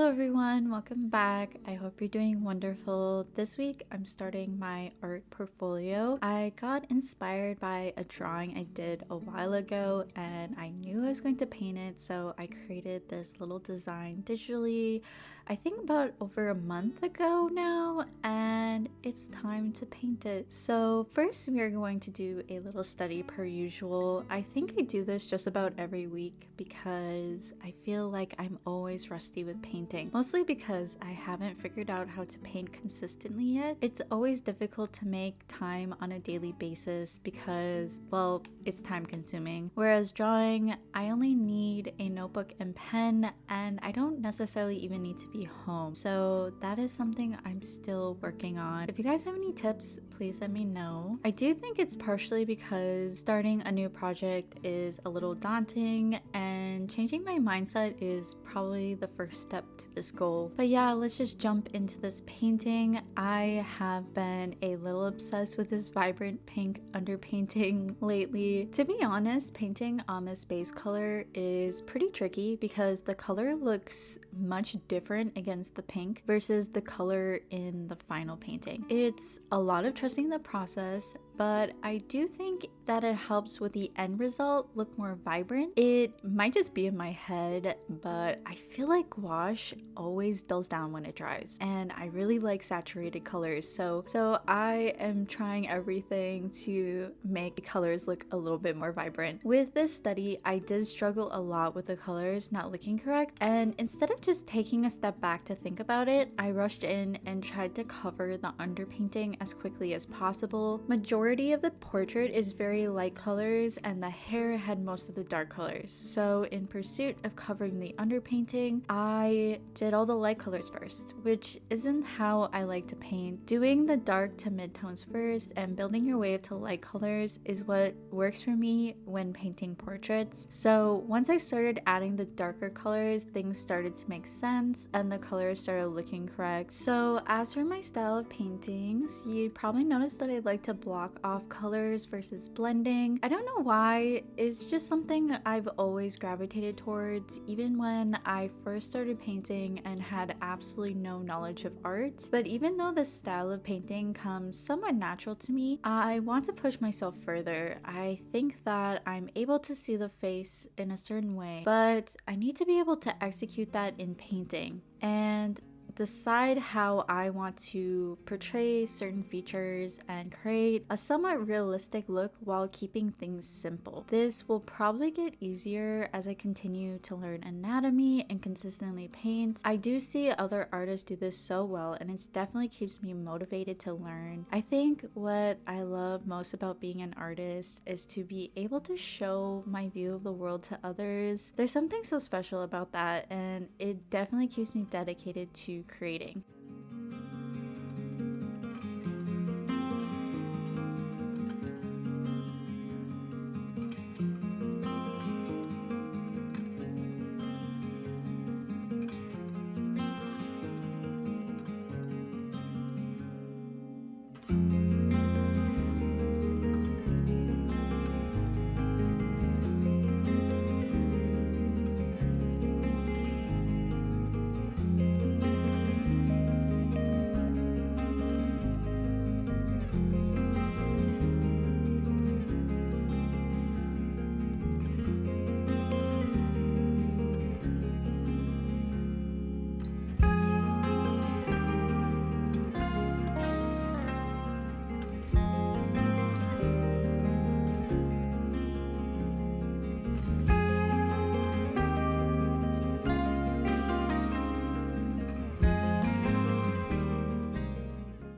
Hello everyone, welcome back. I hope you're doing wonderful. This week I'm starting my art portfolio. I got inspired by a drawing I did a while ago and I knew I was going to paint it, so I created this little design digitally, I think about over a month ago now, and it's time to paint it. So first we are going to do a little study per usual. I think I do this just about every week because I feel like I'm always rusty with painting, mostly because I haven't figured out how to paint consistently yet. It's always difficult to make time on a daily basis because, well, it's time consuming. Whereas drawing, I only need a notebook and pen, and I don't necessarily even need to be home. So that is something I'm still working on. If you guys have any tips, please let me know. I do think it's partially because starting a new project is a little daunting, and changing my mindset is probably the first step to this goal. But yeah, let's just jump into this painting. I have been a little obsessed with this vibrant pink underpainting lately. To be honest, painting on this base color is pretty tricky because the color looks much different against the pink versus the color in the final painting. It's a lot of trusting the process, but I do think that it helps with the end result look more vibrant. It might just be in my head, but I feel like gouache always dulls down when it dries, and I really like saturated colors, so I am trying everything to make the colors look a little bit more vibrant. With this study, I did struggle a lot with the colors not looking correct, and instead of just taking a step back to think about it, I rushed in and tried to cover the underpainting as quickly as possible. Majority of the portrait is very light colors, and the hair had most of the dark colors. So in pursuit of covering the underpainting, I did all the light colors first, which isn't how I like to paint. Doing the dark to midtones first and building your way up to light colors is what works for me when painting portraits. So once I started adding the darker colors, things started to make sense and the colors started looking correct. So as for my style of paintings, you'd probably notice that I like to block off colors versus blending. I don't know why, it's just something I've always gravitated towards, even when I first started painting and had absolutely no knowledge of art. But even though the style of painting comes somewhat natural to me, I want to push myself further. I think that I'm able to see the face in a certain way, but I need to be able to execute that in painting and decide how I want to portray certain features and create a somewhat realistic look while keeping things simple. This will probably get easier as I continue to learn anatomy and consistently paint. I do see other artists do this so well, and it definitely keeps me motivated to learn. I think what I love most about being an artist is to be able to show my view of the world to others. There's something so special about that, and it definitely keeps me dedicated to creating.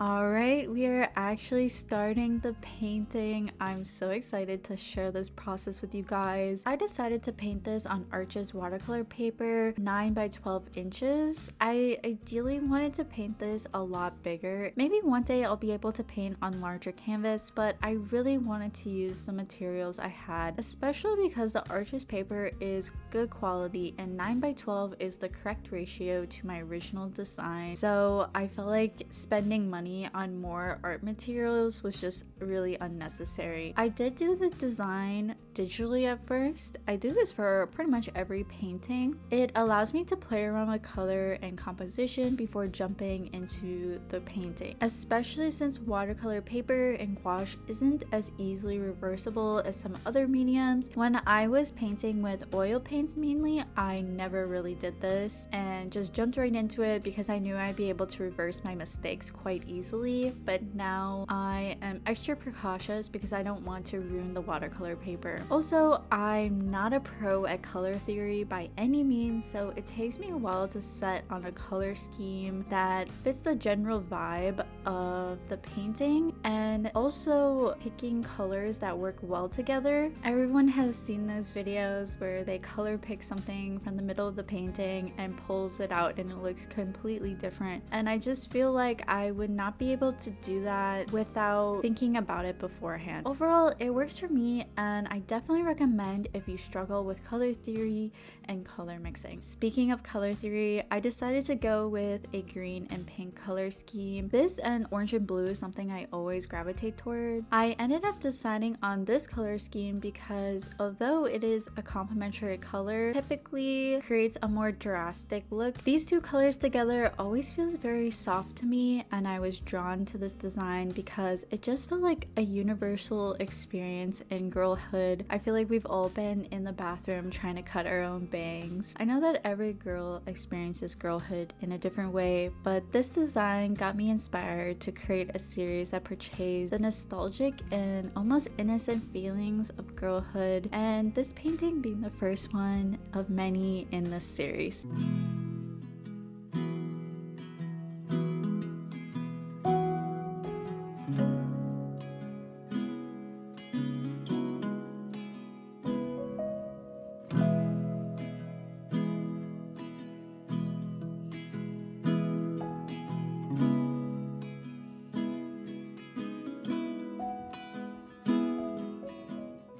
Alright, we are actually starting the painting. I'm so excited to share this process with you guys. I decided to paint this on Arches watercolor paper, 9 by 12 inches. I ideally wanted to paint this a lot bigger. Maybe one day I'll be able to paint on larger canvas, but I really wanted to use the materials I had, especially because the Arches paper is good quality and 9 by 12 is the correct ratio to my original design. So I felt like spending money on more art materials was just really unnecessary. I did do the design digitally at first. I do this for pretty much every painting. It allows me to play around with color and composition before jumping into the painting, especially since watercolor paper and gouache isn't as easily reversible as some other mediums. When I was painting with oil paints mainly, I never really did this and just jumped right into it because I knew I'd be able to reverse my mistakes quite easily. But now I am extra precautious because I don't want to ruin the watercolor paper. Also, I'm not a pro at color theory by any means, so it takes me a while to set on a color scheme that fits the general vibe of the painting, and also picking colors that work well together. Everyone has seen those videos where they color pick something from the middle of the painting and pulls it out and it looks completely different, and I just feel like I would not be able to do that without thinking about it beforehand. Overall, it works for me, and I definitely recommend if you struggle with color theory and color mixing. Speaking of color theory, I decided to go with a green and pink color scheme. This and orange and blue is something I always gravitate towards. I ended up deciding on this color scheme because although it is a complementary color, typically creates a more drastic look. These two colors together always feels very soft to me, and I was drawn to this design because it just felt like a universal experience in girlhood. I feel like we've all been in the bathroom trying to cut our own bangs. I know that every girl experiences girlhood in a different way, but this design got me inspired to create a series that portrays the nostalgic and almost innocent feelings of girlhood, and this painting being the first one of many in this series.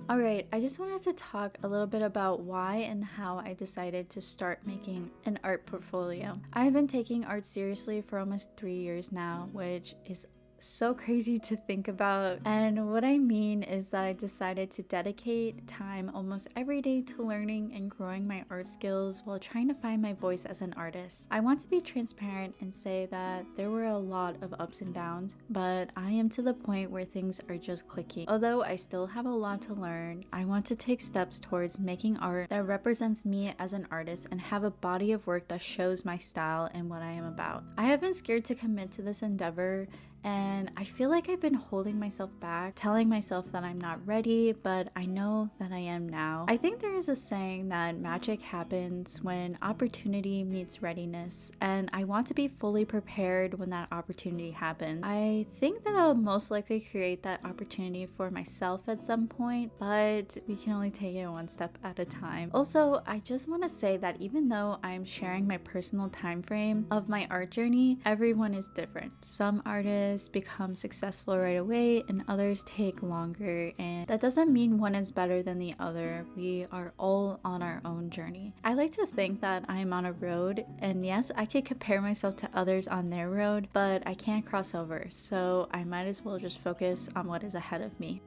Alright, I just wanted to talk a little bit about why and how I decided to start making an art portfolio. I have been taking art seriously for almost 3 years now, which is so crazy to think about. And what I mean is that I decided to dedicate time almost every day to learning and growing my art skills while trying to find my voice as an artist. I want to be transparent and say that there were a lot of ups and downs, but I am to the point where things are just clicking. Although I still have a lot to learn, I want to take steps towards making art that represents me as an artist and have a body of work that shows my style and what I am about. I have been scared to commit to this endeavor, and I feel like I've been holding myself back, telling myself that I'm not ready, but I know that I am now. I think there is a saying that magic happens when opportunity meets readiness, and I want to be fully prepared when that opportunity happens. I think that I'll most likely create that opportunity for myself at some point, but we can only take it one step at a time. Also, I just want to say that even though I'm sharing my personal time frame of my art journey, everyone is different. Some artists become successful right away and others take longer, and that doesn't mean one is better than the other. We are all on our own journey. I like to think that I'm on a road, and yes, I could compare myself to others on their road, but I can't cross over, so I might as well just focus on what is ahead of me.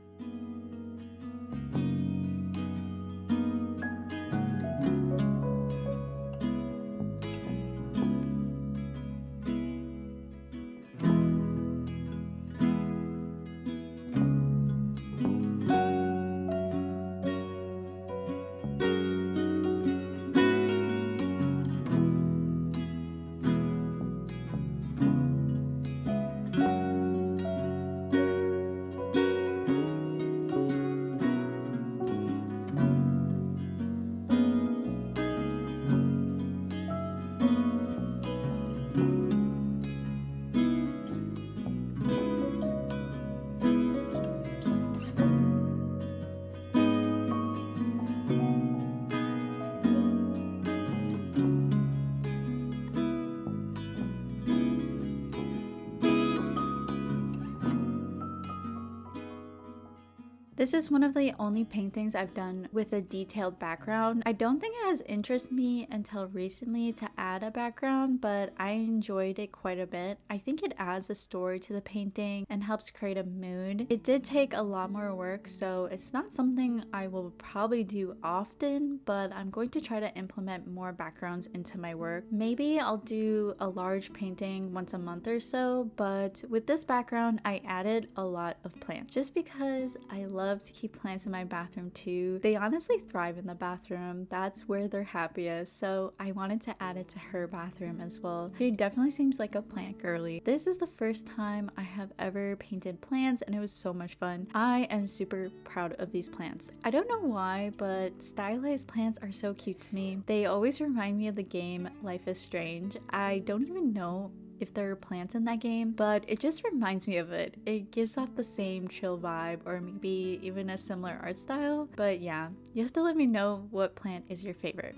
This is one of the only paintings I've done with a detailed background. I don't think it has interested me until recently to add a background, but I enjoyed it quite a bit. I think it adds a story to the painting and helps create a mood. It did take a lot more work, so it's not something I will probably do often, but I'm going to try to implement more backgrounds into my work. Maybe I'll do a large painting once a month or so, but with this background, I added a lot of plants just because I love to keep plants in my bathroom too. They honestly thrive in the bathroom. That's where they're happiest. So I wanted to add it to her bathroom as well. She definitely seems like a plant girly. This is the first time I have ever painted plants and it was so much fun. I am super proud of these plants. I don't know why, but stylized plants are so cute to me. They always remind me of the game Life is Strange. I don't even know if there are plants in that game, but it just reminds me of it. It gives off the same chill vibe or maybe even a similar art style. But yeah, you have to let me know what plant is your favorite.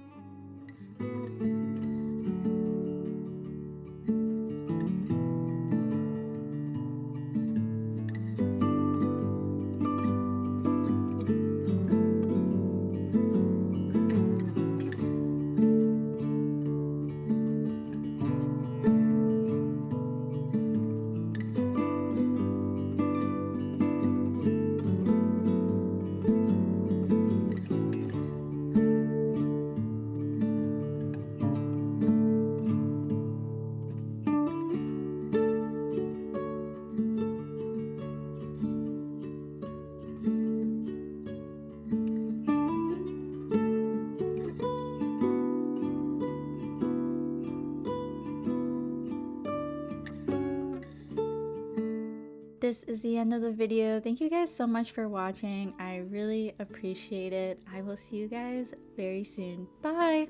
This is the end of the video. Thank you guys so much for watching. I really appreciate it. I will see you guys very soon. Bye!